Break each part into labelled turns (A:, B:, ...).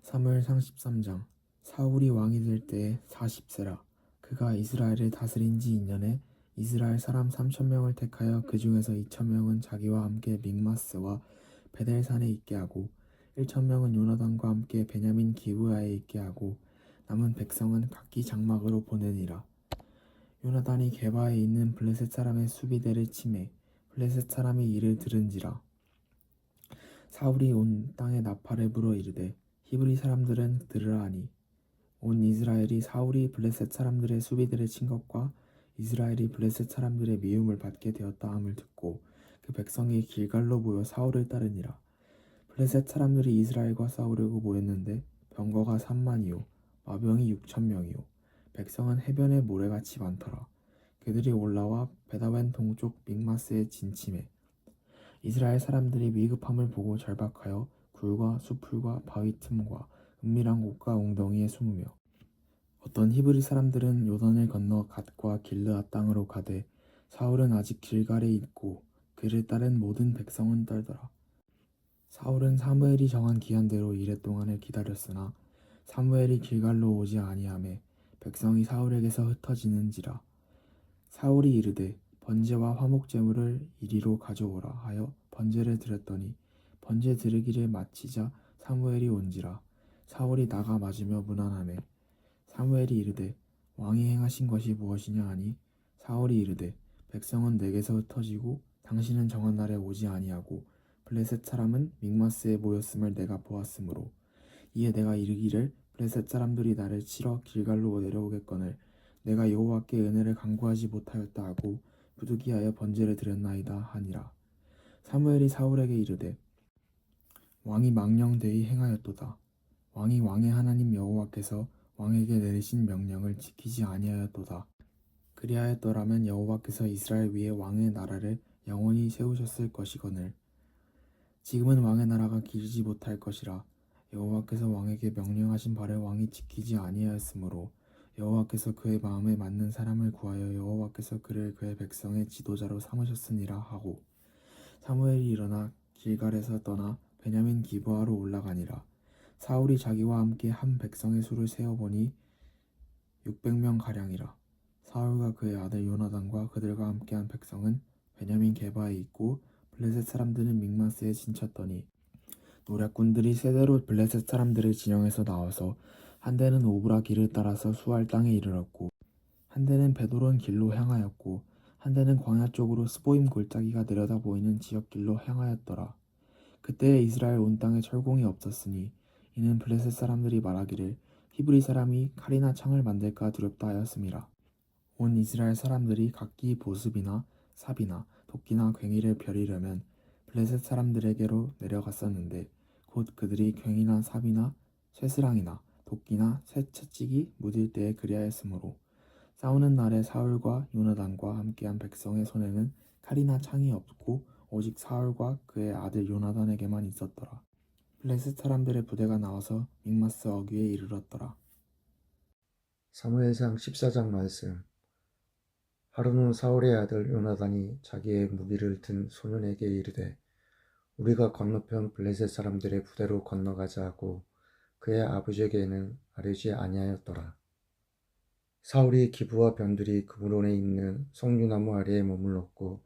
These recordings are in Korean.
A: 사무엘상 13장. 사울이 왕이 될 때에 40세라. 그가 이스라엘을 다스린 지 2년에 이스라엘 사람 3,000명을 택하여 그 중에서 2,000명은 자기와 함께 믹마스와 베델산에 있게 하고 1,000명은 요나단과 함께 베냐민 기브야에 있게 하고 남은 백성은 각기 장막으로 보내니라. 요나단이 게바에 있는 블레셋 사람의 수비대를 치매 블레셋 사람이 이를 들은지라. 사울이 온 땅에 나팔을 불어 이르되 히브리 사람들은 들으라 하니 온 이스라엘이 사울이 블레셋 사람들의 수비들을 친 것과 이스라엘이 블레셋 사람들의 미움을 받게 되었다 함을 듣고 그 백성이 길갈로 모여 사울을 따르니라. 블레셋 사람들이 이스라엘과 싸우려고 모였는데 병거가 3만이요 마병이 6,000명이요 백성은 해변의 모래같이 많더라. 그들이 올라와 베다웬 동쪽 믹마스에 진침해 이스라엘 사람들이 위급함을 보고 절박하여 굴과 수풀과 바위 틈과 은밀한 곳과 웅덩이에 숨으며 어떤 히브리 사람들은 요단을 건너 갓과 길르앗 땅으로 가되 사울은 아직 길갈에 있고 그를 따른 모든 백성은 떨더라. 사울은 사무엘이 정한 기한대로 이레 동안을 기다렸으나 사무엘이 길갈로 오지 아니하매 백성이 사울에게서 흩어지는지라. 사울이 이르되 번제와 화목 제물을 이리로 가져오라 하여 번제를 드렸더니 번제 드리기를 마치자 사무엘이 온지라. 사울이 나가 맞으며 문안하매 사무엘이 이르되 왕이 행하신 것이 무엇이냐 하니 사울이 이르되 백성은 내게서 흩어지고 당신은 정한 날에 오지 아니하고 블레셋 사람은 믹마스에 모였음을 내가 보았으므로 이에 내가 이르기를 블레셋 사람들이 나를 치러 길갈로 내려오겠거늘 내가 여호와께 은혜를 간구하지 못하였다 하고 부득이하여 번제를 드렸나이다 하니라. 사무엘이 사울에게 이르되 왕이 망령되이 행하였도다. 왕이 왕의 하나님 여호와께서 왕에게 내리신 명령을 지키지 아니하였도다. 그리하였더라면 여호와께서 이스라엘 위에 왕의 나라를 영원히 세우셨을 것이거늘 지금은 왕의 나라가 길지 못할 것이라. 여호와께서 왕에게 명령하신 바를 왕이 지키지 아니하였으므로 여호와께서 그의 마음에 맞는 사람을 구하여 여호와께서 그를 그의 백성의 지도자로 삼으셨으니라 하고 사무엘이 일어나 길갈에서 떠나 베냐민 기브아로 올라가니라. 사울이 자기와 함께 한 백성의 수를 세어보니 600명 가량이라. 사울과 그의 아들 요나단과 그들과 함께한 백성은 베냐민 게바에 있고 블레셋 사람들은 믹마스에 진쳤더니 노략군들이 세대로 블레셋 사람들의 진영에서 나와서 한 대는 오브라 길을 따라서 수알 땅에 이르렀고 한 대는 베도론 길로 향하였고 한 대는 광야 쪽으로 스보임 골짜기가 내려다 보이는 지역길로 향하였더라. 그때에 이스라엘 온 땅에 철공이 없었으니 이는 블레셋 사람들이 말하기를 히브리 사람이 칼이나 창을 만들까 두렵다 하였음이라. 온 이스라엘 사람들이 각기 보습이나 삽이나 도끼나 괭이를 벼리려면 블레셋 사람들에게로 내려갔었는데 곧 그들이 괭이나 삽이나 쇠스랑이나 도끼나 새 채찍이 묻을 때에 그리하였으므로 싸우는 날에 사울과 요나단과 함께한 백성의 손에는 칼이나 창이 없고 오직 사울과 그의 아들 요나단에게만 있었더라. 블레셋 사람들의 부대가 나와서 믹마스 어귀에 이르렀더라.
B: 사무엘상 14장 말씀. 하루는 사울의 아들 요나단이 자기의 무기를 든 소년에게 이르되 우리가 건너편 블레셋 사람들의 부대로 건너가자 하고 그의 아버지에게는 아뢰지 아니하였더라. 사울이 기브와 변들이 그브론에 있는 석류나무 아래에 머물렀고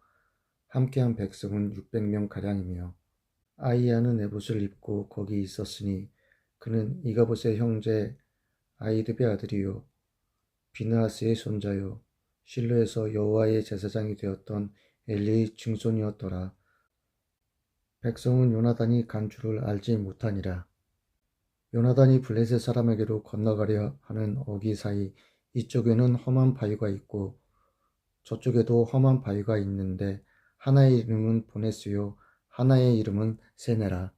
B: 함께한 백성은 600명 가량이며 아이야는 에봇을 입고 거기 있었으니 그는 이가봇의 형제 아이드의 아들이요 비느하스의 손자요 실로에서 여호와의 제사장이 되었던 엘리의 증손이었더라. 백성은 요나단이 간 줄을 알지 못하니라. 요나단이 블레셋 사람에게로 건너가려 하는 어기 사이 이쪽에는 험한 바위가 있고 저쪽에도 험한 바위가 있는데 하나의 이름은 보네스요 하나의 이름은 세네라.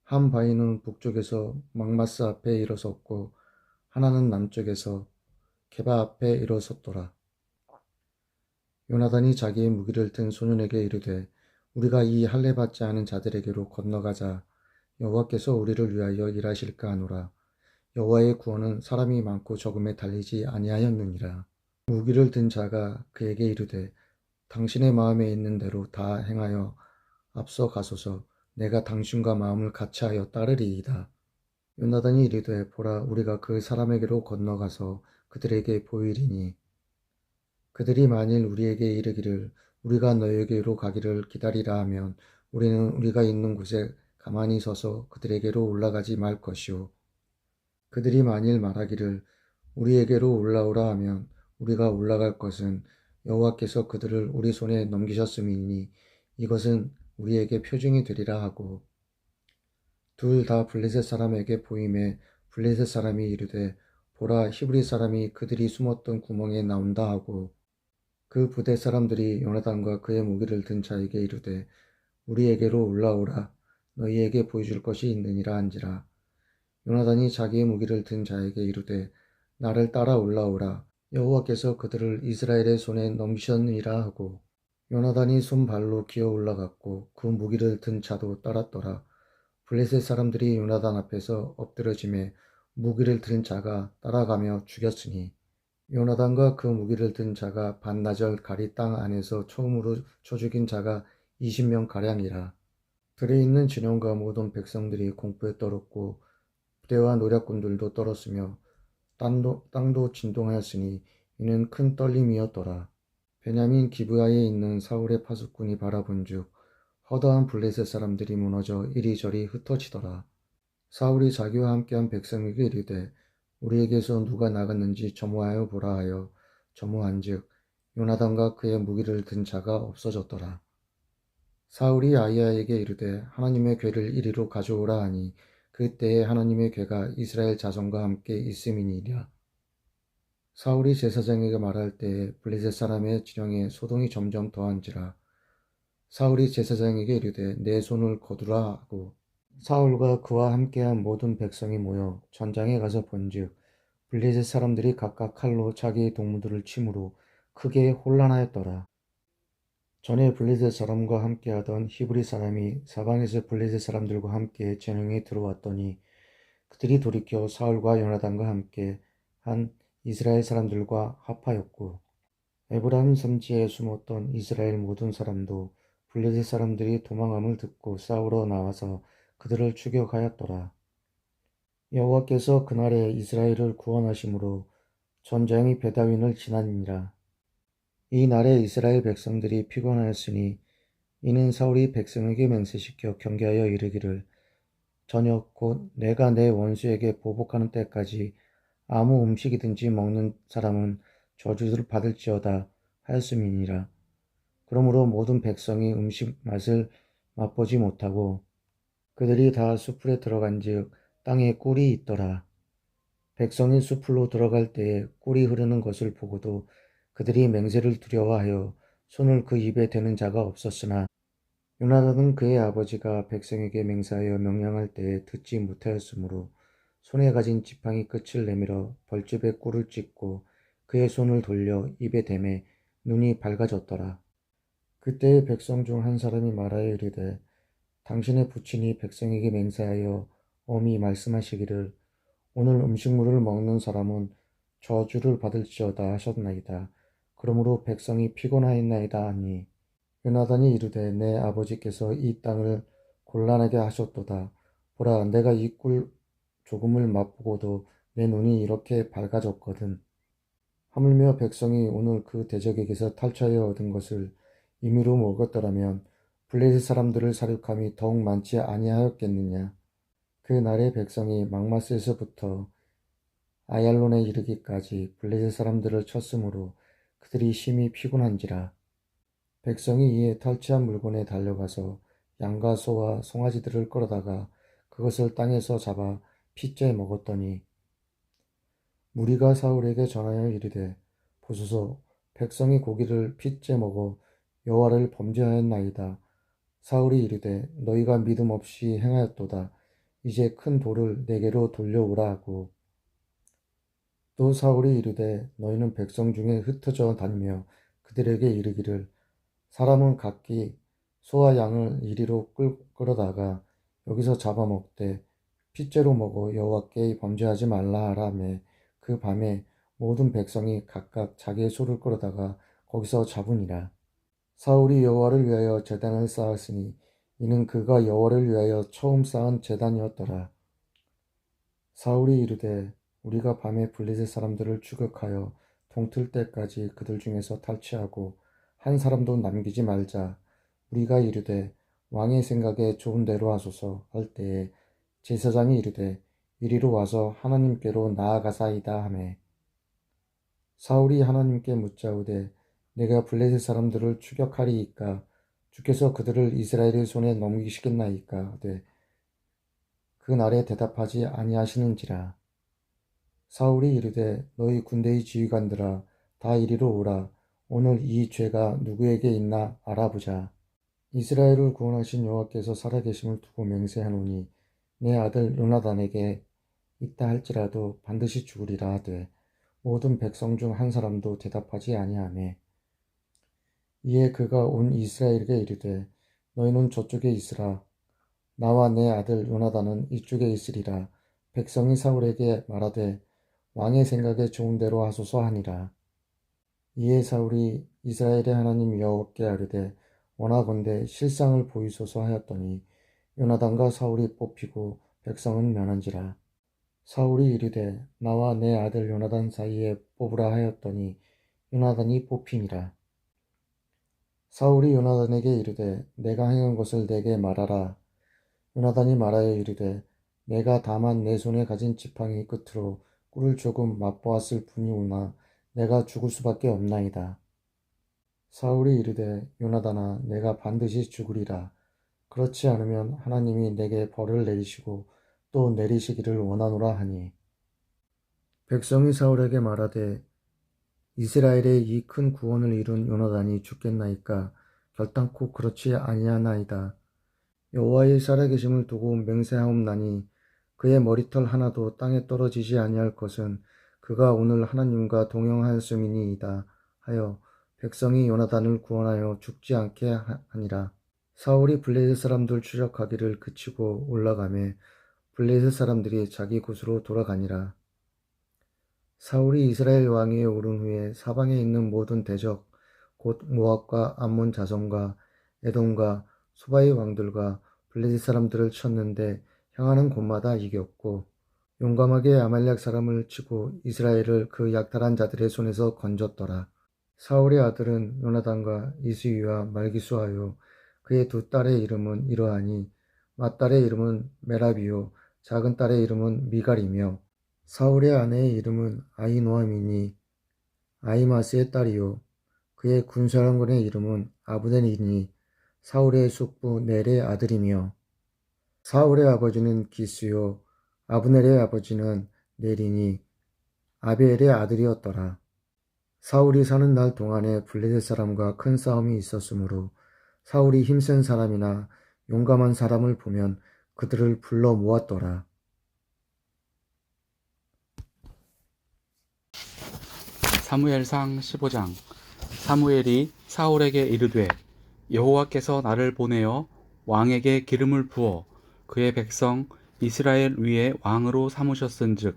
B: 한 바위는 북쪽에서 막마스 앞에 일어섰고 하나는 남쪽에서 게바 앞에 일어섰더라. 요나단이 자기의 무기를 든 소년에게 이르되 우리가 이 할례 받지 않은 자들에게로 건너가자. 여호와께서 우리를 위하여 일하실까 하노라. 여호와의 구원은 사람이 많고 적음에 달리지 아니하였느니라. 무기를 든 자가 그에게 이르되 당신의 마음에 있는 대로 다 행하여 앞서 가소서. 내가 당신과 마음을 같이하여 따르리이다. 요나단이 이르되 보라 우리가 그 사람에게로 건너가서 그들에게 보이리니 그들이 만일 우리에게 이르기를 우리가 너에게로 가기를 기다리라 하면 우리는 우리가 있는 곳에 가만히 서서 그들에게로 올라가지 말 것이요 그들이 만일 말하기를 우리에게로 올라오라 하면 우리가 올라갈 것은 여호와께서 그들을 우리 손에 넘기셨음이니 이것은 우리에게 표징이 되리라 하고 둘 다 블레셋 사람에게 보임에 블레셋 사람이 이르되 보라 히브리 사람이 그들이 숨었던 구멍에 나온다 하고 그 부대 사람들이 요나단과 그의 무기를 든 자에게 이르되 우리에게로 올라오라 너희에게 보여줄 것이 있느니라 한지라 요나단이 자기의 무기를 든 자에게 이르되 나를 따라 올라오라 여호와께서 그들을 이스라엘의 손에 넘기셨느니라 하고 요나단이 손발로 기어 올라갔고 그 무기를 든 자도 따랐더라 블레셋 사람들이 요나단 앞에서 엎드러짐에 무기를 든 자가 따라가며 죽였으니 요나단과 그 무기를 든 자가 반나절 가리 땅 안에서 처음으로 쳐 죽인 자가 20명 가량이라. 들에 있는 진영과 모든 백성들이 공포에 떨었고 부대와 노략군들도 떨었으며 땅도 진동하였으니 이는 큰 떨림이었더라. 베냐민 기브아에 있는 사울의 파수꾼이 바라본즉 허다한 블레셋 사람들이 무너져 이리저리 흩어지더라. 사울이 자기와 함께한 백성에게 이르되 우리에게서 누가 나갔는지 점호하여 보라 하여 점호한즉 요나단과 그의 무기를 든 자가 없어졌더라. 사울이 아히야에게 이르되 하나님의 궤를 이리로 가져오라 하니 그때에 하나님의 궤가 이스라엘 자손과 함께 있음이니라. 사울이 제사장에게 말할 때에 블레셋 사람의 진영에 소동이 점점 더한지라. 사울이 제사장에게 이르되 내 손을 거두라 하고 사울과 그와 함께한 모든 백성이 모여 전장에 가서 본즉 블레셋 사람들이 각각 칼로 자기의 동무들을 치므로 크게 혼란하였더라. 전에 블레셋 사람과 함께하던 히브리 사람이 사방에서 블레셋 사람들과 함께 전영에 들어왔더니 그들이 돌이켜 사울과 요나단과 함께 한 이스라엘 사람들과 합하였고 에브라임 삼지에 숨었던 이스라엘 모든 사람도 블레셋 사람들이 도망함을 듣고 싸우러 나와서 그들을 추격하였더라. 여호와께서 그날에 이스라엘을 구원하심으로 전쟁이 베다윈을 지나니라. 이 날에 이스라엘 백성들이 피곤하였으니 이는 사울이 백성에게 맹세시켜 경계하여 이르기를 저녁 곧 내가 내 원수에게 보복하는 때까지 아무 음식이든지 먹는 사람은 저주를 받을지어다 하였음이니라. 그러므로 모든 백성이 음식 맛을 맛보지 못하고 그들이 다 숲으로 들어간즉 땅에 꿀이 있더라. 백성이 숲으로 들어갈 때에 꿀이 흐르는 것을 보고도 그들이 맹세를 두려워하여 손을 그 입에 대는 자가 없었으나 요나단은 그의 아버지가 백성에게 맹세하여 명령할 때에 듣지 못하였으므로 손에 가진 지팡이 끝을 내밀어 벌집에 꿀을 찍고 그의 손을 돌려 입에 대매 눈이 밝아졌더라. 그때의 백성 중 한 사람이 말하여 이르되 당신의 부친이 백성에게 맹세하여 엄히 말씀하시기를 오늘 음식물을 먹는 사람은 저주를 받을지어다 하셨나이다. 그러므로 백성이 피곤하였나이다 하니 요나단이 이르되 내 아버지께서 이 땅을 곤란하게 하셨도다. 보라 내가 이 꿀 조금을 맛보고도 내 눈이 이렇게 밝아졌거든. 하물며 백성이 오늘 그 대적에게서 탈취하여 얻은 것을 임의로 먹었더라면 블레셋 사람들을 사륙함이 더욱 많지 아니하였겠느냐. 그 날에 백성이 막마스에서부터 아얄론에 이르기까지 블레셋 사람들을 쳤으므로 그들이 심히 피곤한지라. 백성이 이에 탈취한 물건에 달려가서 양과 소와 송아지들을 끌어다가 그것을 땅에서 잡아 핏째 먹었더니 무리가 사울에게 전하여 이르되 보소서 백성이 고기를 핏째 먹어 여호와를 범죄하였나이다. 사울이 이르되 너희가 믿음 없이 행하였도다. 이제 큰 돌을 내게로 돌려오라 하고 또 사울이 이르되 너희는 백성 중에 흩어져 다니며 그들에게 이르기를 사람은 각기 소와 양을 이리로 끌어다가 여기서 잡아먹되 핏째로 먹어 여호와께 범죄하지 말라 하라매 그 밤에 모든 백성이 각각 자기의 소를 끌어다가 거기서 잡으니라. 사울이 여호와를 위하여 제단을 쌓았으니 이는 그가 여호와를 위하여 처음 쌓은 제단이었더라. 사울이 이르되 우리가 밤에 블레셋 사람들을 추격하여 동틀 때까지 그들 중에서 탈취하고 한 사람도 남기지 말자. 우리가 이르되 왕의 생각에 좋은 대로 하소서 할 때에 제사장이 이르되 이리로 와서 하나님께로 나아가사이다 하매 사울이 하나님께 묻자오되 내가 블레셋 사람들을 추격하리이까 주께서 그들을 이스라엘의 손에 넘기시겠나이까 하되 그 날에 대답하지 아니하시는지라. 사울이 이르되 너희 군대의 지휘관들아 다 이리로 오라. 오늘 이 죄가 누구에게 있나 알아보자. 이스라엘을 구원하신 여호와께서 살아계심을 두고 맹세하노니 내 아들 요나단에게 있다 할지라도 반드시 죽으리라 하되 모든 백성 중 한 사람도 대답하지 아니하매 이에 그가 온 이스라엘에게 이르되 너희는 저쪽에 있으라. 나와 내 아들 요나단은 이쪽에 있으리라. 백성이 사울에게 말하되 왕의 생각에 좋은 대로 하소서 하니라. 이에 사울이 이스라엘의 하나님 여호와께 아뢰되 원하건대 실상을 보이소서 하였더니 요나단과 사울이 뽑히고 백성은 면한지라. 사울이 이르되 나와 내 아들 요나단 사이에 뽑으라 하였더니 요나단이 뽑히니라. 사울이 요나단에게 이르되 내가 행한 것을 내게 말하라. 요나단이 말하여 이르되 내가 다만 내 손에 가진 지팡이 끝으로 꿀을 조금 맛보았을 뿐이오나 내가 죽을 수밖에 없나이다. 사울이 이르되 요나단아 내가 반드시 죽으리라. 그렇지 않으면 하나님이 내게 벌을 내리시고 또 내리시기를 원하노라 하니 백성이 사울에게 말하되 이스라엘의 이 큰 구원을 이룬 요나단이 죽겠나이까 결단코 그렇지 아니하나이다. 여호와의 살아계심을 두고 맹세하옵나니 그의 머리털 하나도 땅에 떨어지지 아니할 것은 그가 오늘 하나님과 동행하였음이니이다 하여 백성이 요나단을 구원하여 죽지 않게 하니라. 사울이 블레셋 사람들 추적하기를 그치고 올라가매 블레셋 사람들이 자기 곳으로 돌아가니라. 사울이 이스라엘 왕위에 오른 후에 사방에 있는 모든 대적 곧 모압과 암몬 자손과 에돔과 소바의 왕들과 블레셋 사람들을 쳤는데 향하는 곳마다 이겼고 용감하게 아말렉 사람을 치고 이스라엘을 그 약탈한 자들의 손에서 건졌더라. 사울의 아들은 요나단과 이스위와 말기수하요 그의 두 딸의 이름은 이러하니 맏딸의 이름은 메라비요 작은 딸의 이름은 미갈이며 사울의 아내의 이름은 아히노아미니 아히마스의 딸이요 그의 군사령관의 이름은 아브넬이니 사울의 숙부 넬의 아들이며 사울의 아버지는 기스요 아브넬의 아버지는 넬이니 아비엘의 아들이었더라. 사울이 사는 날 동안에 블레셋 사람과 큰 싸움이 있었으므로 사울이 힘센 사람이나 용감한 사람을 보면 그들을 불러 모았더라.
C: 사무엘상 15장. 사무엘이 사울에게 이르되 여호와께서 나를 보내어 왕에게 기름을 부어 그의 백성 이스라엘 위에 왕으로 삼으셨은즉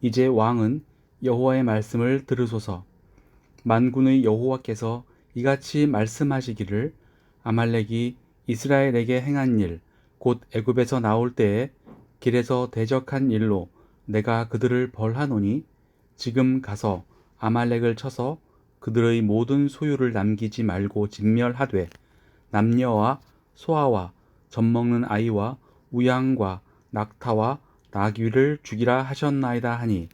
C: 이제 왕은 여호와의 말씀을 들으소서. 만군의 여호와께서 이같이 말씀하시기를 아말렉이 이스라엘에게 행한 일 곧 애굽에서 나올 때에 길에서 대적한 일로 내가 그들을 벌하노니 지금 가서 아말렉을 쳐서 그들의 모든 소유를 남기지 말고 진멸하되 남녀와 소아와 젖먹는 아이와 우양과 낙타와 나귀를 죽이라 하셨나이다 하니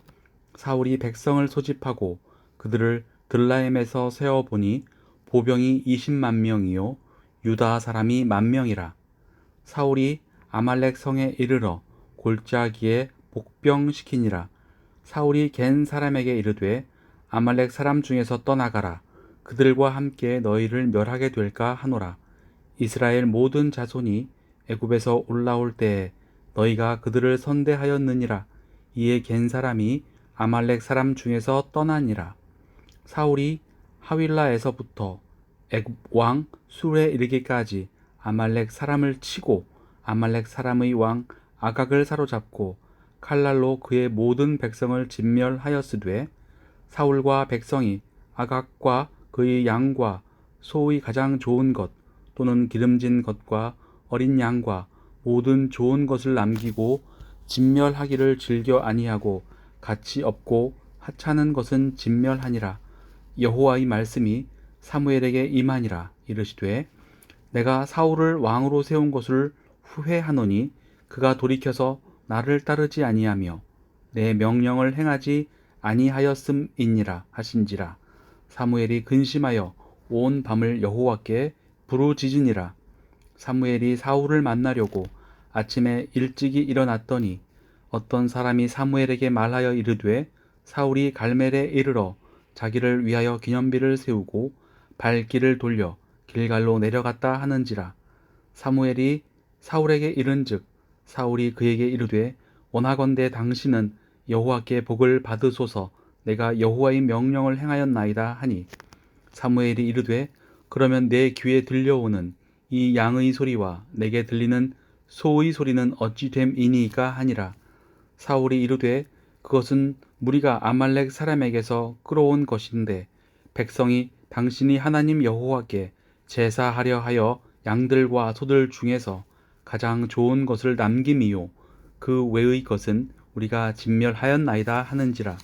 C: 사울이 백성을 소집하고 그들을 들라임에서 세어보니 보병이 20만 명이요 유다 사람이 10,000명이라. 사울이 아말렉 성에 이르러 골짜기에 복병시키니라. 사울이 겐 사람에게 이르되 아말렉 사람 중에서 떠나가라. 그들과 함께 너희를 멸하게 될까 하노라. 이스라엘 모든 자손이 애굽에서 올라올 때에 너희가 그들을 선대하였느니라. 이에 겐 사람이 아말렉 사람 중에서 떠나니라. 사울이 하윌라에서부터 애굽 왕 술에 이르기까지 아말렉 사람을 치고 아말렉 사람의 왕 아각을 사로잡고 칼날로 그의 모든 백성을 진멸하였으되 사울과 백성이 아각과 그의 양과 소의 가장 좋은 것 또는 기름진 것과 어린 양과 모든 좋은 것을 남기고 진멸하기를 즐겨 아니하고 가치 없고 하찮은 것은 진멸하니라. 여호와의 말씀이 사무엘에게 임하니라. 이르시되 내가 사울을 왕으로 세운 것을 후회하노니 그가 돌이켜서 나를 따르지 아니하며 내 명령을 행하지 아니하였음이니라 하신지라. 사무엘이 근심하여 온 밤을 여호와께 부르짖으니라. 사무엘이 사울을 만나려고 아침에 일찍이 일어났더니 어떤 사람이 사무엘에게 말하여 이르되 사울이 갈멜에 이르러 자기를 위하여 기념비를 세우고 발길을 돌려 길갈로 내려갔다 하는지라. 사무엘이 사울에게 이른즉 사울이 그에게 이르되 원하건대 당신은 여호와께 복을 받으소서. 내가 여호와의 명령을 행하였나이다 하니 사무엘이 이르되 그러면 내 귀에 들려오는 이 양의 소리와 내게 들리는 소의 소리는 어찌 됨이니까 하니라. 사울이 이르되 그것은 무리가 아말렉 사람에게서 끌어온 것인데 백성이 당신이 하나님 여호와께 제사하려 하여 양들과 소들 중에서 가장 좋은 것을 남김이요 그 외의 것은 우리가 진멸하였나이다 하는지라.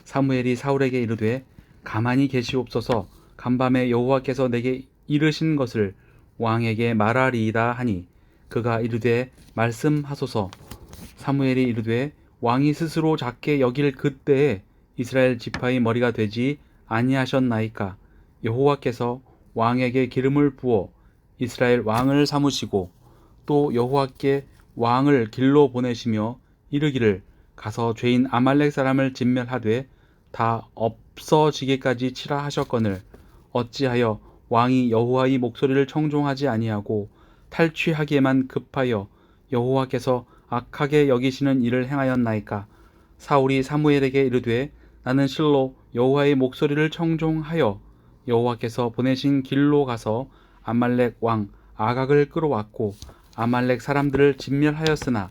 C: 사무엘이 사울에게 이르되 가만히 계시옵소서. 간밤에 여호와께서 내게 이르신 것을 왕에게 말하리이다 하니 그가 이르되 말씀하소서. 사무엘이 이르되 왕이 스스로 작게 여길 그때에 이스라엘 지파의 머리가 되지 아니하셨나이까. 여호와께서 왕에게 기름을 부어 이스라엘 왕을 삼으시고 또 여호와께 왕을 길로 보내시며 이르기를 가서 죄인 아말렉 사람을 진멸하되 다 없어지게까지 치라 하셨거늘 어찌하여 왕이 여호와의 목소리를 청종하지 아니하고 탈취하기에만 급하여 여호와께서 악하게 여기시는 일을 행하였나이까. 사울이 사무엘에게 이르되 나는 실로 여호와의 목소리를 청종하여 여호와께서 보내신 길로 가서 아말렉 왕 아각을 끌어왔고 아말렉 사람들을 진멸하였으나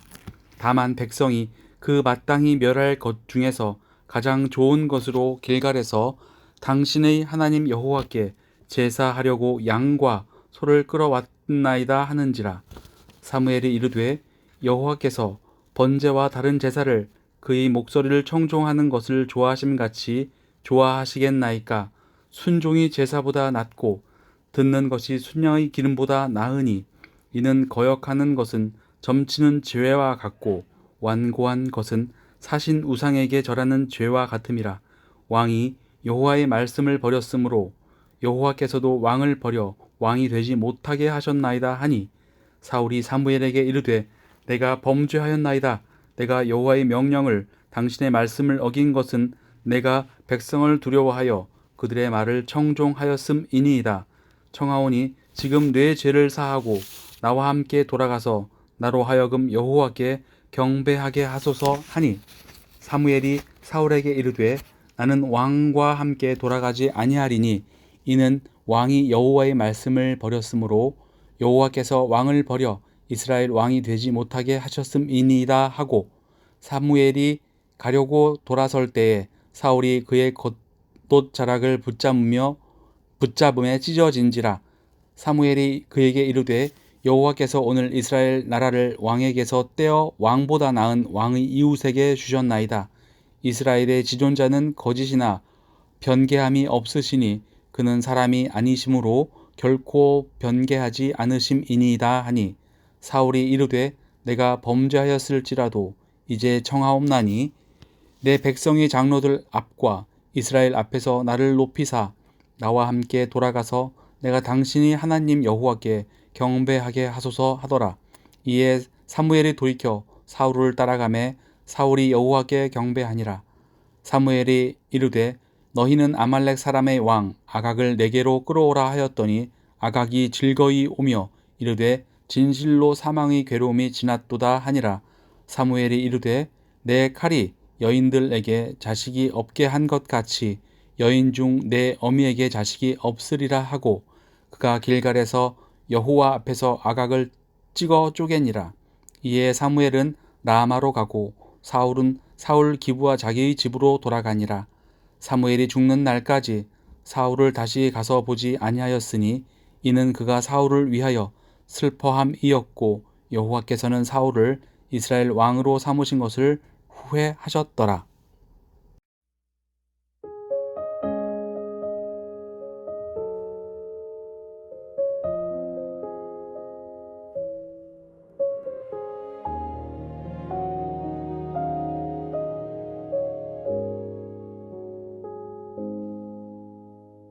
C: 다만 백성이 그 마땅히 멸할 것 중에서 가장 좋은 것으로 길갈에서 당신의 하나님 여호와께 제사하려고 양과 소를 끌어왔나이다 하는지라. 사무엘이 이르되 여호와께서 번제와 다른 제사를 그의 목소리를 청종하는 것을 좋아하심같이 좋아하시겠나이까. 순종이 제사보다 낫고 듣는 것이 순양의 기름보다 나으니 이는 거역하는 것은 점치는 죄와 같고 완고한 것은 사신 우상에게 절하는 죄와 같음이라. 왕이 여호와의 말씀을 버렸으므로 여호와께서도 왕을 버려 왕이 되지 못하게 하셨나이다 하니 사울이 사무엘에게 이르되 내가 범죄하였나이다. 내가 여호와의 명령을 당신의 말씀을 어긴 것은 내가 백성을 두려워하여 그들의 말을 청종하였음이니이다. 청하오니 지금 내 죄를 사하고 나와 함께 돌아가서 나로 하여금 여호와께 경배하게 하소서 하니 사무엘이 사울에게 이르되 나는 왕과 함께 돌아가지 아니하리니 이는 왕이 여호와의 말씀을 버렸으므로 여호와께서 왕을 버려 이스라엘 왕이 되지 못하게 하셨음이니이다 하고 사무엘이 가려고 돌아설 때에 사울이 그의 겉옷자락을 붙잡음에 찢어진지라. 사무엘이 그에게 이르되 여호와께서 오늘 이스라엘 나라를 왕에게서 떼어 왕보다 나은 왕의 이웃에게 주셨나이다. 이스라엘의 지존자는 거짓이나 변개함이 없으시니 그는 사람이 아니심으로 결코 변개하지 않으심이니이다 하니 사울이 이르되 내가 범죄하였을지라도 이제 청하옵나니 내 백성의 장로들 앞과 이스라엘 앞에서 나를 높이사 나와 함께 돌아가서 내가 당신이 하나님 여호와께 경배하게 하소서 하더라. 이에 사무엘이 돌이켜 사울을 따라가매 사울이 여호와께 경배하니라. 사무엘이 이르되 너희는 아말렉 사람의 왕 아각을 내게로 끌어오라 하였더니 아각이 즐거이 오며 이르되 진실로 사망의 괴로움이 지났도다 하니라. 사무엘이 이르되 내 칼이 여인들에게 자식이 없게 한 것 같이 여인 중 내 어미에게 자식이 없으리라 하고 그가 길갈에서 여호와 앞에서 아각을 찍어 쪼개니라. 이에 사무엘은 라마로 가고 사울은 사울 기부와 자기의 집으로 돌아가니라. 사무엘이 죽는 날까지 사울을 다시 가서 보지 아니하였으니 이는 그가 사울을 위하여 슬퍼함이었고 여호와께서는 사울을 이스라엘 왕으로 삼으신 것을 후회하셨더라.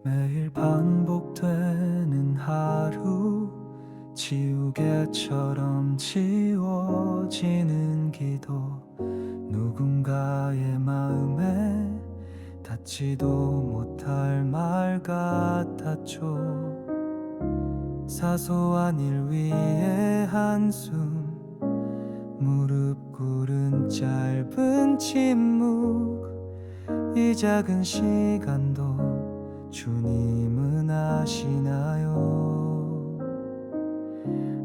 D: 매일 반복되는 하루, 지우개처럼 지워지는 기도, 누군가의 마음에 닿지도 못할 말 같았죠. 사소한 일 위에 한숨, 무릎 꿇은 짧은 침묵, 이 작은 시간도 주님은 아시나요?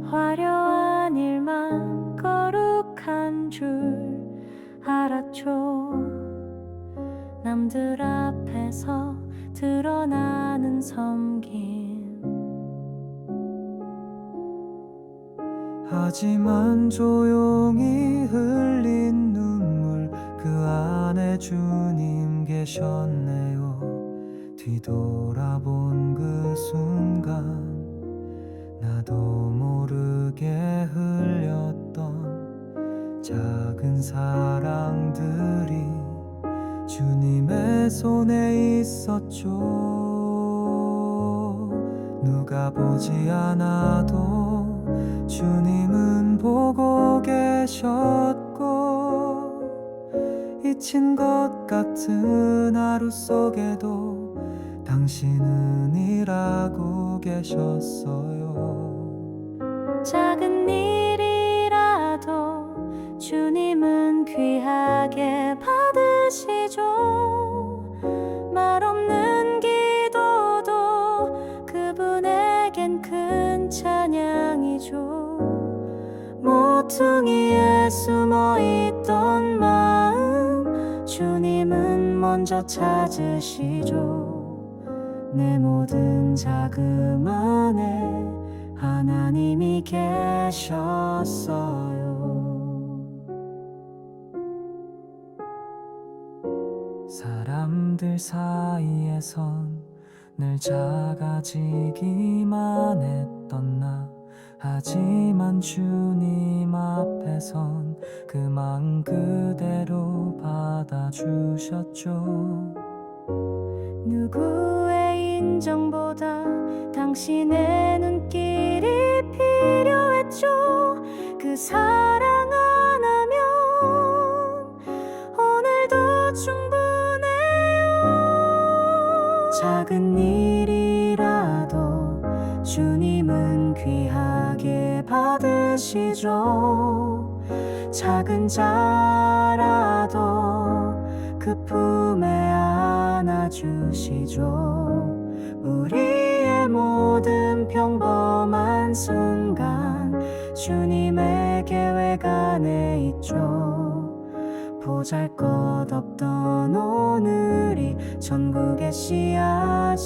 E: 화려한 일만 거룩한 줄 알았죠. 남들 앞에서 드러나는 섬김,
D: 하지만 조용히 흘린 눈물, 그 안에 주님 계셨네요. 뒤돌아본 그 순간 나도 모르게 흘렸던 작은 사랑들이 주님의 손에 있었죠. 누가 보지 않아도 주님은 보고 계셨고, 잊힌 것 같은 하루 속에도 당신은 일하고 계셨어요.
E: 작은 일이라도 주님은 귀하게 받으시죠. 말 없는 기도도 그분에겐 큰 찬양이죠. 모퉁이에 숨어있던 마음, 주님은 먼저 찾으시죠. 내 모든 자금 안에 하나님이 계셨어요.
D: 사람들 사이에선 늘 작아지기만 했던 나, 하지만 주님 앞에선 그 마음 그대로 받아주셨죠.
E: 누구의 인정보다 당신의 눈길이 필요했죠. 그 사랑 하나면 오늘도 충분해요. 작은 일이라도 주님은 귀하게 받으시죠. 작은 자라도 그 품에 안아주시죠. 우리의 모든 평범한 순간 주님의 계획 안에 있죠. 보잘것없던 오늘이 천국의 씨앗이었어요.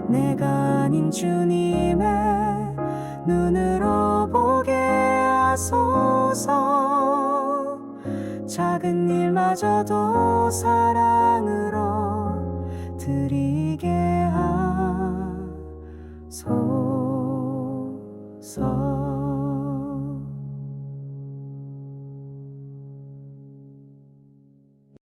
E: 내가 아닌 주님의 눈으로 보게 하소서. 작은 일마저도 사랑으로 드리게 하소서.